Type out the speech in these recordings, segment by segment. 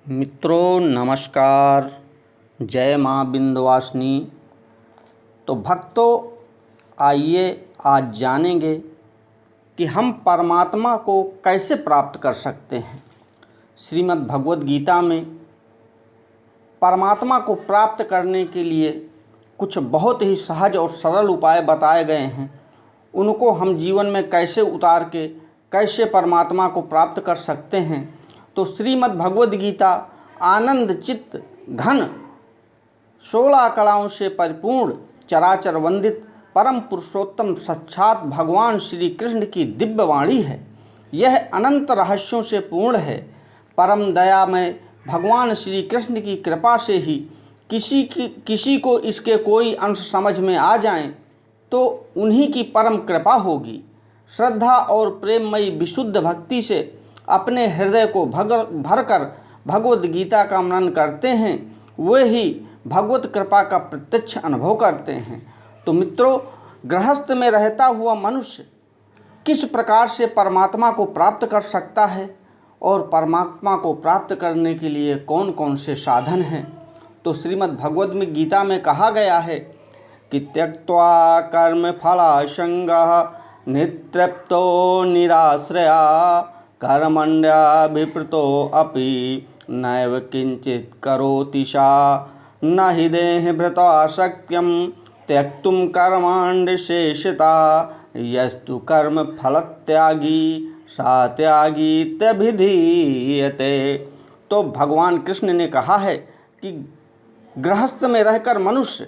मित्रों नमस्कार। जय माँ विंध्यवासिनी। तो भक्तों, आइए आज जानेंगे कि हम परमात्मा को कैसे प्राप्त कर सकते हैं। श्रीमद् भगवद गीता में परमात्मा को प्राप्त करने के लिए कुछ बहुत ही सहज और सरल उपाय बताए गए हैं। उनको हम जीवन में कैसे उतार के कैसे परमात्मा को प्राप्त कर सकते हैं। तो श्रीमद् भगवद गीता आनंद चित्त घन 16 कलाओं से परिपूर्ण चराचर वंदित परम पुरुषोत्तम साक्षात भगवान श्री कृष्ण की दिव्य वाणी है। यह अनंत रहस्यों से पूर्ण है। परम दया में भगवान श्री कृष्ण की कृपा से ही किसी को इसके कोई अंश समझ में आ जाएं तो उन्हीं की परम कृपा होगी। श्रद्धा और प्रेममयी विशुद्ध भक्ति से अपने हृदय को भरकर भगवद गीता का मनन करते हैं, वे ही भगवत कृपा का प्रत्यक्ष अनुभव करते हैं। तो मित्रों, गृहस्थ में रहता हुआ मनुष्य किस प्रकार से परमात्मा को प्राप्त कर सकता है और परमात्मा को प्राप्त करने के लिए कौन कौन से साधन हैं। तो श्रीमद् भगवद गीता में कहा गया है कि त्यक्त्वा कर्म फलासंगः नितृप्तो निराश्रया कर्मण्यभिप्रतो अपि नैव किंचित करोति सा न हि देहभृता शक्यं त्यक्तुं कर्माण्यशेषता यस्तु कर्म फलत्यागी सा त्यागीत्यभिधीयते। तो भगवान कृष्ण ने कहा है कि गृहस्थ में रहकर मनुष्य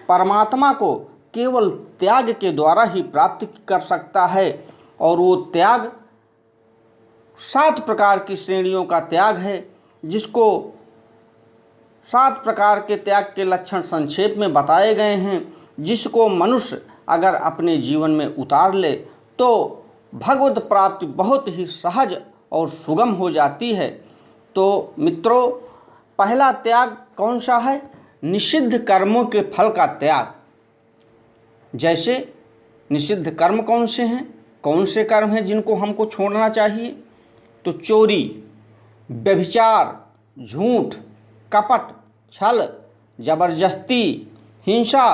परमात्मा को केवल त्याग के द्वारा ही प्राप्त कर सकता है, और वो त्याग 7 प्रकार की श्रेणियों का त्याग है, जिसको 7 प्रकार के त्याग के लक्षण संक्षेप में बताए गए हैं, जिसको मनुष्य अगर अपने जीवन में उतार ले तो भगवत प्राप्ति बहुत ही सहज और सुगम हो जाती है। तो मित्रों, पहला त्याग कौन सा है? निषिद्ध कर्मों के फल का त्याग। जैसे निषिद्ध कर्म कौन से हैं, कौन से कर्म हैं जिनको हमको छोड़ना चाहिए? तो चोरी, व्यभिचार, झूठ, कपट, छल, जबरदस्ती, हिंसा,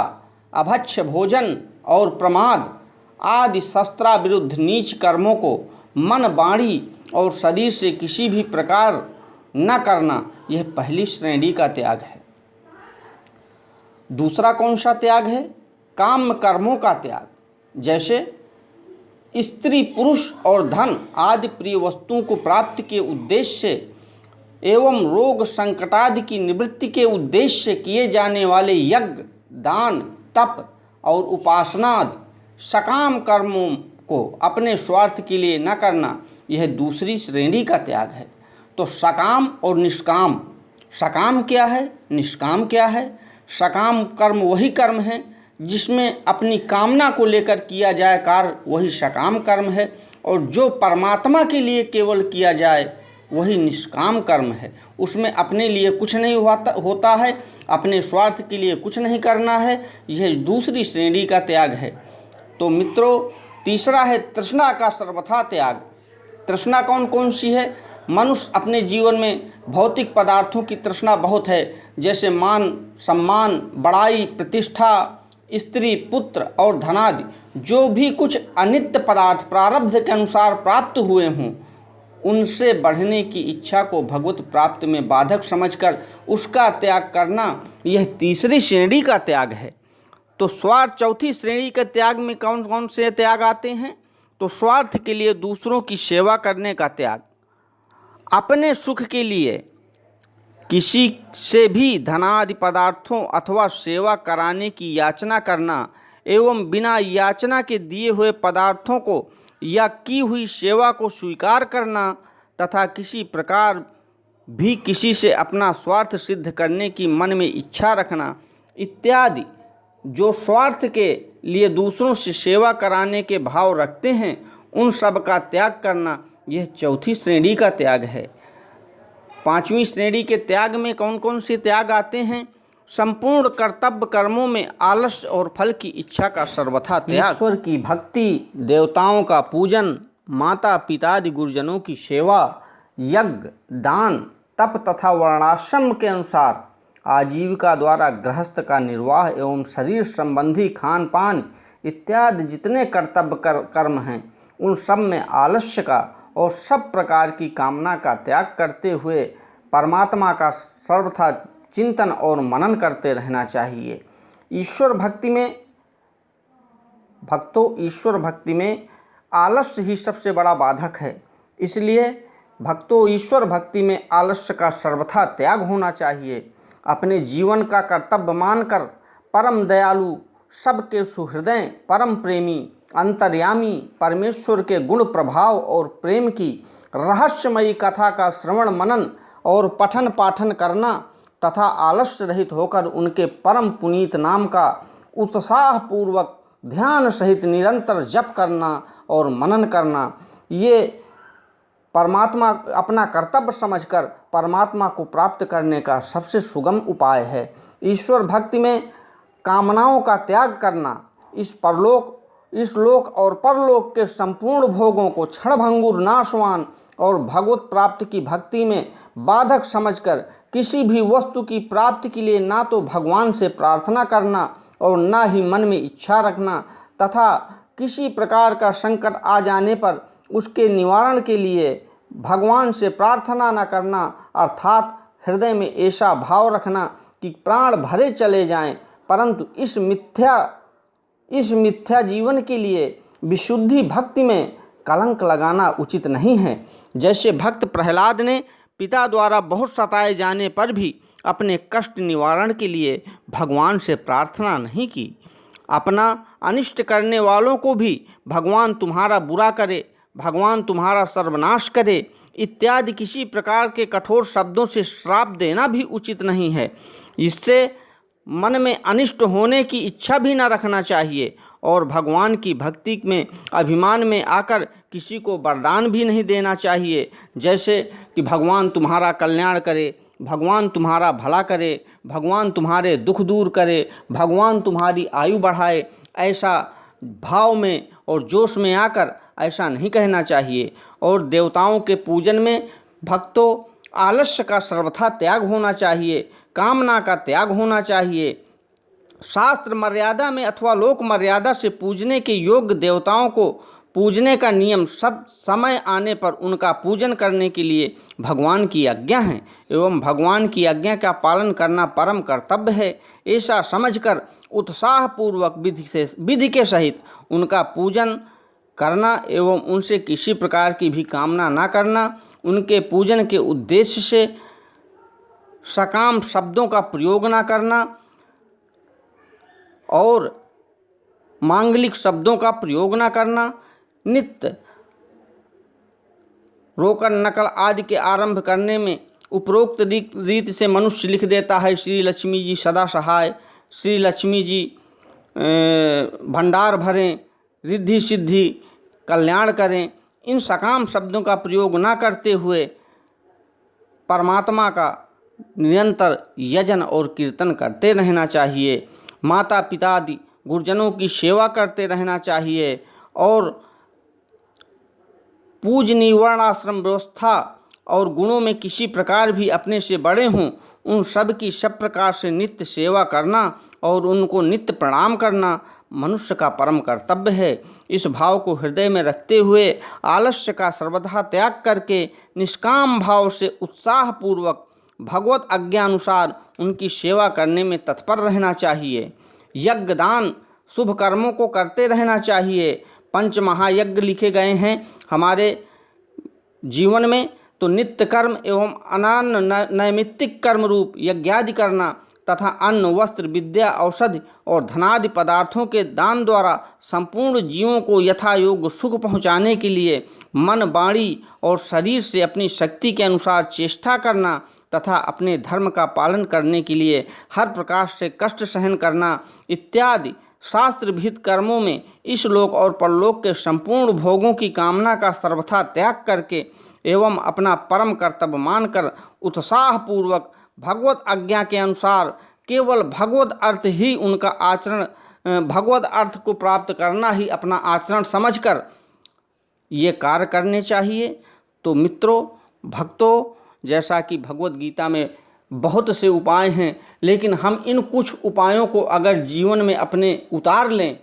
अभक्ष्य भोजन और प्रमाद आदि शस्त्रा विरुद्ध नीच कर्मों को मन, वाणी और शरीर से किसी भी प्रकार न करना, यह पहली श्रेणी का त्याग है। दूसरा कौन सा त्याग है? काम कर्मों का त्याग। जैसे स्त्री, पुरुष और धन आदि प्रिय वस्तुओं को प्राप्ति के उद्देश्य से एवं रोग संकटादि की निवृत्ति के उद्देश्य से किए जाने वाले यज्ञ, दान, तप और उपासना सकाम कर्मों को अपने स्वार्थ के लिए न करना, यह दूसरी श्रेणी का त्याग है। तो सकाम और निष्काम, सकाम क्या है, निष्काम क्या है? सकाम कर्म वही कर्म है जिसमें अपनी कामना को लेकर किया जाए कार्य, वही सकाम कर्म है, और जो परमात्मा के लिए केवल किया जाए वही निष्काम कर्म है। उसमें अपने लिए कुछ नहीं होता है, अपने स्वार्थ के लिए कुछ नहीं करना है, यह दूसरी श्रेणी का त्याग है। तो मित्रों, तीसरा है तृष्णा का सर्वथा त्याग। तृष्णा कौन कौन सी है? मनुष्य अपने जीवन में भौतिक पदार्थों की तृष्णा बहुत है, जैसे मान सम्मान, बड़ाई, प्रतिष्ठा, स्त्री, पुत्र और धनादि जो भी कुछ अनित्य पदार्थ प्रारब्ध के अनुसार प्राप्त हुए हों, उनसे बढ़ने की इच्छा को भगवत प्राप्ति में बाधक समझकर उसका त्याग करना, यह तीसरी श्रेणी का त्याग है। तो स्वार्थ, चौथी श्रेणी के त्याग में कौन कौन से त्याग आते हैं? तो स्वार्थ के लिए दूसरों की सेवा करने का त्याग, अपने सुख के लिए किसी से भी धनादि पदार्थों अथवा सेवा कराने की याचना करना एवं बिना याचना के दिए हुए पदार्थों को या की हुई सेवा को स्वीकार करना तथा किसी प्रकार भी किसी से अपना स्वार्थ सिद्ध करने की मन में इच्छा रखना इत्यादि जो स्वार्थ के लिए दूसरों से सेवा कराने के भाव रखते हैं, उन सब का त्याग करना, यह चौथी श्रेणी का त्याग है। 5वीं श्रेणी के त्याग में कौन कौन से त्याग आते हैं? संपूर्ण कर्तव्य कर्मों में आलस्य और फल की इच्छा का सर्वथा त्याग, ईश्वर की भक्ति, देवताओं का पूजन, माता पिता आदि गुरुजनों की सेवा, यज्ञ, दान, तप तथा वर्णाश्रम के अनुसार आजीविका द्वारा गृहस्थ का निर्वाह एवं शरीर संबंधी खान पान इत्यादि जितने कर्तव्य कर्म हैं उन सब में आलस्य का और सब प्रकार की कामना का त्याग करते हुए परमात्मा का सर्वथा चिंतन और मनन करते रहना चाहिए। ईश्वर भक्ति में आलस्य ही सबसे बड़ा बाधक है। इसलिए भक्तों, ईश्वर भक्ति में आलस्य का सर्वथा त्याग होना चाहिए। अपने जीवन का कर्तव्य मानकर परम दयालु, सबके सुहृदय, परम प्रेमी, अंतर्यामी परमेश्वर के गुण प्रभाव और प्रेम की रहस्यमयी कथा का श्रवण मनन और पठन पाठन करना तथा आलस्य रहित होकर उनके परम पुनीत नाम का उत्साहपूर्वक ध्यान सहित निरंतर जप करना और मनन करना, ये परमात्मा अपना कर्तव्य समझकर परमात्मा को प्राप्त करने का सबसे सुगम उपाय है। ईश्वर भक्ति में कामनाओं का त्याग करना इस लोक और परलोक के संपूर्ण भोगों को क्षणभंगुर नाशवान और भगवत प्राप्ति की भक्ति में बाधक समझकर किसी भी वस्तु की प्राप्ति के लिए ना तो भगवान से प्रार्थना करना और ना ही मन में इच्छा रखना तथा किसी प्रकार का संकट आ जाने पर उसके निवारण के लिए भगवान से प्रार्थना न करना, अर्थात हृदय में ऐसा भाव रखना कि प्राण भरे चले जाएं, परंतु इस मिथ्या जीवन के लिए विशुद्धि भक्ति में कलंक लगाना उचित नहीं है। जैसे भक्त प्रहलाद ने पिता द्वारा बहुत सताए जाने पर भी अपने कष्ट निवारण के लिए भगवान से प्रार्थना नहीं की। अपना अनिष्ट करने वालों को भी भगवान तुम्हारा बुरा करे, भगवान तुम्हारा सर्वनाश करे इत्यादि किसी प्रकार के कठोर शब्दों से श्राप देना भी उचित नहीं है। इससे मन में अनिष्ट होने की इच्छा भी न रखना चाहिए और भगवान की भक्ति में अभिमान में आकर किसी को वरदान भी नहीं देना चाहिए, जैसे कि भगवान तुम्हारा कल्याण करे, भगवान तुम्हारा भला करे, भगवान तुम्हारे दुख दूर करे, भगवान तुम्हारी आयु बढ़ाए। ऐसा भाव में और जोश में आकर ऐसा नहीं कहना चाहिए। और देवताओं के पूजन में भक्तों आलस्य का सर्वथा त्याग होना चाहिए, कामना का त्याग होना चाहिए। शास्त्र मर्यादा में अथवा लोक मर्यादा से पूजने के योग्य देवताओं को पूजने का नियम सब समय आने पर उनका पूजन करने के लिए भगवान की आज्ञा है एवं भगवान की आज्ञा का पालन करना परम कर्तव्य है। ऐसा समझकर उत्साहपूर्वक विधि के सहित उनका पूजन करना एवं उनसे किसी प्रकार की भी कामना न करना, उनके पूजन के उद्देश्य से सकाम शब्दों का प्रयोग न करना और मांगलिक शब्दों का प्रयोग न करना, नित्य रोकन नकल आदि के आरंभ करने में उपरोक्त रीति से मनुष्य लिख देता है श्री लक्ष्मी जी सदा सहाय, श्री लक्ष्मी जी भंडार भरें, रिद्धि सिद्धि कल्याण करें। इन सकाम शब्दों का प्रयोग न करते हुए परमात्मा का निरंतर यजन और कीर्तन करते रहना चाहिए। माता पिता आदि गुरुजनों की सेवा करते रहना चाहिए और पूजनीय वर्णाश्रम व्यवस्था और गुणों में किसी प्रकार भी अपने से बड़े हों उन सब की सब प्रकार से नित्य सेवा करना और उनको नित्य प्रणाम करना मनुष्य का परम कर्तव्य है। इस भाव को हृदय में रखते हुए आलस्य का सर्वथा त्याग करके निष्काम भाव से उत्साहपूर्वक भगवत आज्ञानुसार उनकी सेवा करने में तत्पर रहना चाहिए। यज्ञ दान शुभ कर्मों को करते रहना चाहिए। 5 महायज्ञ लिखे गए हैं हमारे जीवन में, तो नित्य कर्म एवं अनन्य नैमित्तिक कर्म रूप यज्ञादि करना तथा अन्न वस्त्र विद्या औषधि और धनादि पदार्थों के दान द्वारा संपूर्ण जीवों को यथा योग्य सुख पहुँचाने के लिए मन वाणी और शरीर से अपनी शक्ति के अनुसार चेष्टा करना तथा अपने धर्म का पालन करने के लिए हर प्रकार से कष्ट सहन करना इत्यादि शास्त्र विहित कर्मों में इस लोक और परलोक के संपूर्ण भोगों की कामना का सर्वथा त्याग करके एवं अपना परम कर्तव्य मानकर उत्साहपूर्वक भगवत आज्ञा के अनुसार केवल भगवत अर्थ ही उनका आचरण, भगवत अर्थ को प्राप्त करना ही अपना आचरण समझकर ये कार्य करने चाहिए। तो मित्रों, भक्तों, जैसा कि भगवत गीता में बहुत से उपाय हैं, लेकिन हम इन कुछ उपायों को अगर जीवन में अपने उतार लें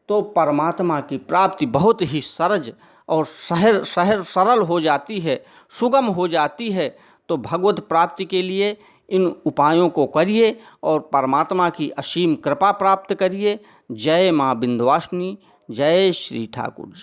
तो परमात्मा की प्राप्ति बहुत ही सहज और सरल हो जाती है, सुगम हो जाती है। तो भगवत प्राप्ति के लिए इन उपायों को करिए और परमात्मा की असीम कृपा प्राप्त करिए। जय माँ विंध्यवासिनी, जय श्री ठाकुर जी।